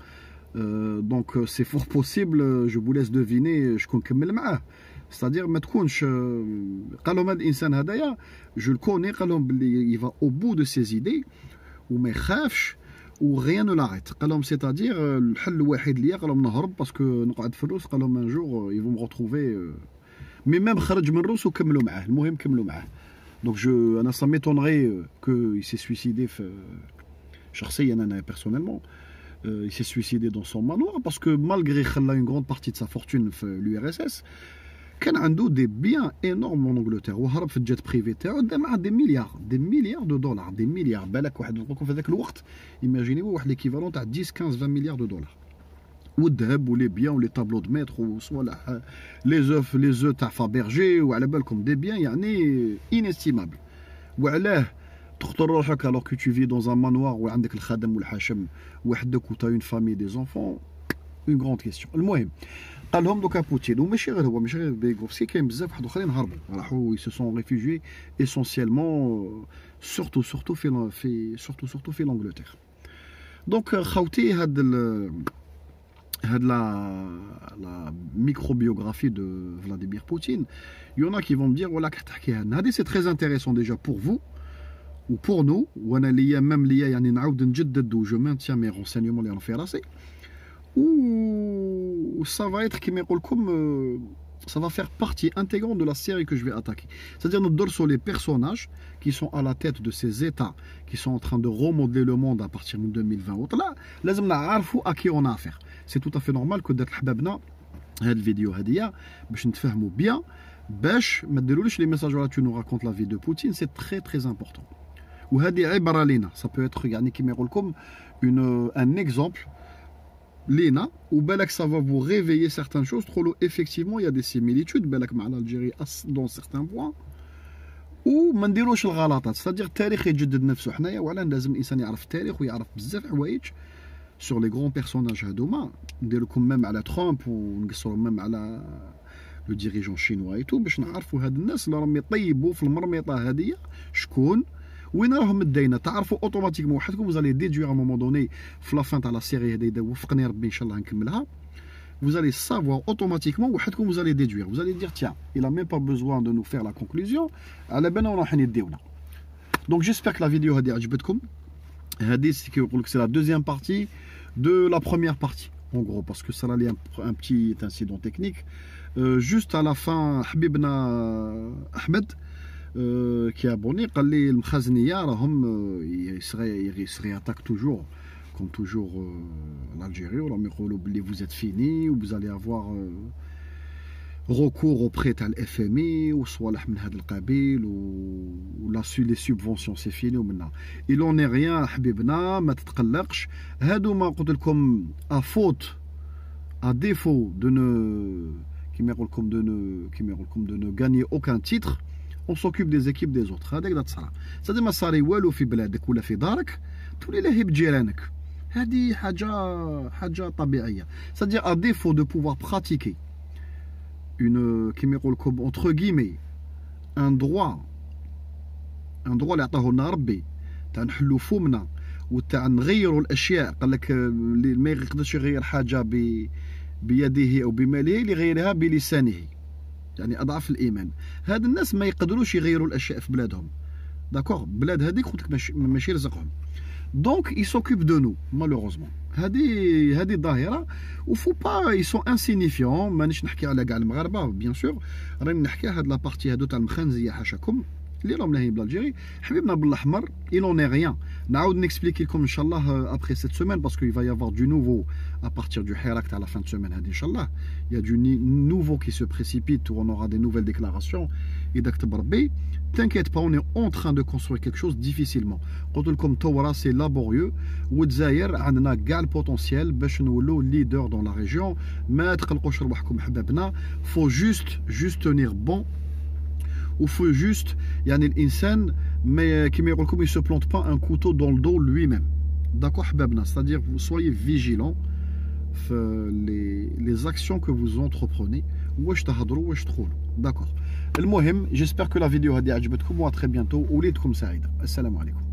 Speaker 1: Donc c'est fort possible je vous laisse deviner شكون كمل معاه. c'est-à-dire ما تكونش قال لهم هذا الانسان هذايا جو الكوني. قال لهم باللي يفا او بو دو سي زيدي وما يخافش وغيان لاغيت. قال لهم سيتادير الحل الوحيد ليا قال لهم نهرب باسكو نقعد في الروس. قال لهم ان جور يفو مو روتروفي مي ميم خرج من الروس وكملوا معاه. المهم كملوا معاه. دونك جو انا سا ميتونغي كو يسي سويسيدي شخصيا انا بيرسونيلمون il s'est suicidé dans son manoir parce que malgré خلى une grande partie de sa fortune في l'URSS كان عنده دي بيان انورم en Angleterre وهرب في الجيت بريفي تاعو دا معاه دي مليار دو دولار. دي مليار بالك واحد نقولكم في ذاك الوقت ايماجينيو واحد ليكيفالون تاع 10 15 20 مليار دو دولار. والذهب ولي بيان ولي طابلو دو متر وصوالح لي زو تاع فابرجي وعلى بالكم دي بيان يعني انستيمابل. وعلاه تخطر روحك alors que tu vis dans un manoir وعندك الخادم والحاشم وحدك و تا اون فامي دي زونفون اون غروند كيستيون. المهم قال لهم دوكا بوتين وماشي غير هو ماشي غير بيغوفسكي كاين بزاف واحد اخرين هربوا راحوا يسو سون ريفوجي اسونسيالمون سورتو في لانجلتير. دونك خوتي هاد la microbiographie de Vladimir Poutine, il y en a qui vont me dire voilà c'est très intéressant déjà pour vous ou pour nous وانا ليا même ليا يعني نعاود نجدد و je maintiens mes renseignements اللي راهم في راسي ou ça va être كيما يقول لكم ça va faire partie intégrante de la série que je vais attaquer. C'est-à-dire nous sur les personnages qui sont à la tête de ces états qui sont en train de remodeler le monde à partir de 2020 là لازم نعرفوا à qui on a affaire. C'est tout à fait normal que دات حبابنا هاد الفيديو هادية باش نتفاهموا bien باش ما ديروليش لي ميساج ولا tu nous racontes la vie de Poutine. C'est très très important. وهذه عبرة لينا ça peut être يعني كيما يقول لكم un exemple لينا وبالك ça va vous réveiller certaines choses. تقولوا effectivement il y a des similitudes بالك مع l'Algérie dans certains points وما نديروش الغلطات. c'est-à-dire التاريخ يجدد نفسه. حنايا وعلا لازم الانسان يعرف التاريخ ويعرف بزاف حوايج sur les grands personnages هذوما. ندير لكم ميم على ترامب ونقصروا ميم على لو ديريجون شينوا ايتو باش نعرفوا هاد الناس اللي راهم يطيبوا في المرميطه هذيا شكون وين راهم مدينا. تعرفوا اوتوماتيكمون وحدكم vous allez déduire à un moment donné في لا فان تاع لا سيري هذه وفقني ربي ان شاء الله نكملها. vous allez savoir automatiquement وحدكم vous allez déduire vous allez dire tiens il a même pas besoin de nous faire la conclusion على بالنا راح يديونا. donc j'espère que la vidéo هذه عجبتكم. هذه كيقول لك c'est la deuxième partie de la première partie en gros parce que ça allait un petit incident technique. juste à la fin حبيبنا احمد qui a abonné قال لي المخازنيه راهم يسري attaque toujours comme toujours l'Algérie وراهم يقولوا بلي vous êtes fini و vous allez avoir recours auprès تاع الFMI وصوالح من هذا القبيل ولا لي سوبفونسيون سي فيني ومنها il en est rien حبيبنا ما تتقلقش. هادو ما قلت لكم à faute à défaut de ne كيما يقول لكم de ne gagner aucun titre on s'occupe des équipes des autres. هذاك دا تصرا. c'est-à-dire ما صاري والو في بلادك ولا في دارك تولي لاهي بجيرانك. هذه حاجه طبيعيه. C'est-à-dire à défaut de pouvoir pratiquer une كيما يقول لكم entre guillemets un droit اللي عطاه لنا ربي تاع نحلوا فمنا وتاع نغيروا الاشياء. قال لك اللي ما يقدرش يغير حاجه بيده او بماله لغيرها بلسانه، يعني اضعف الايمان. هاد الناس ما يقدروش يغيروا الاشياء في بلادهم، داكوغ. بلاد هذيك قلت لك ماشي رزقهم. دونك ils s'occupent de nous malheureusement. هذه ظاهره وفو با ils sont insignifiants. مانيش نحكي على كاع المغاربه بيان سور، راني نحكي هاد لابارتي هادو تاع المخنزيه حاشاكم اللي راهم لاهين بالجيري. حبيبنا بالاحمر il en est rien. نعاود نكسبليكي لكم ان شاء الله après cette semaine parce qu'il va y avoir du nouveau à partir du حراك تاع la fin de semaine هذه ان شاء الله. Il y a du nouveau qui se précipite où on aura des nouvelles déclarations. اذا كتب ربي t'inquiète pas, on est en train de construire quelque chose difficilement. قلت لكم تورا c'est laborieux والجزائر عندنا كاع البوتنسيال باش نولوا leader dans la région. ما تقلقوش رواحكم حبابنا. faut juste tenir bon. ou faut juste يعني الانسان ما كيما يقول لكم il se plante pas un couteau dans le dos lui-même. d'accord حبابنا. c'est-à-dire vous soyez vigilants les actions que vous entreprenez. واش تهضروا واش تقولوا. d'accord. المهم j'espère que la vidéo هذه عجبتكم و à très bientôt وليدكم سعيده. السلام عليكم.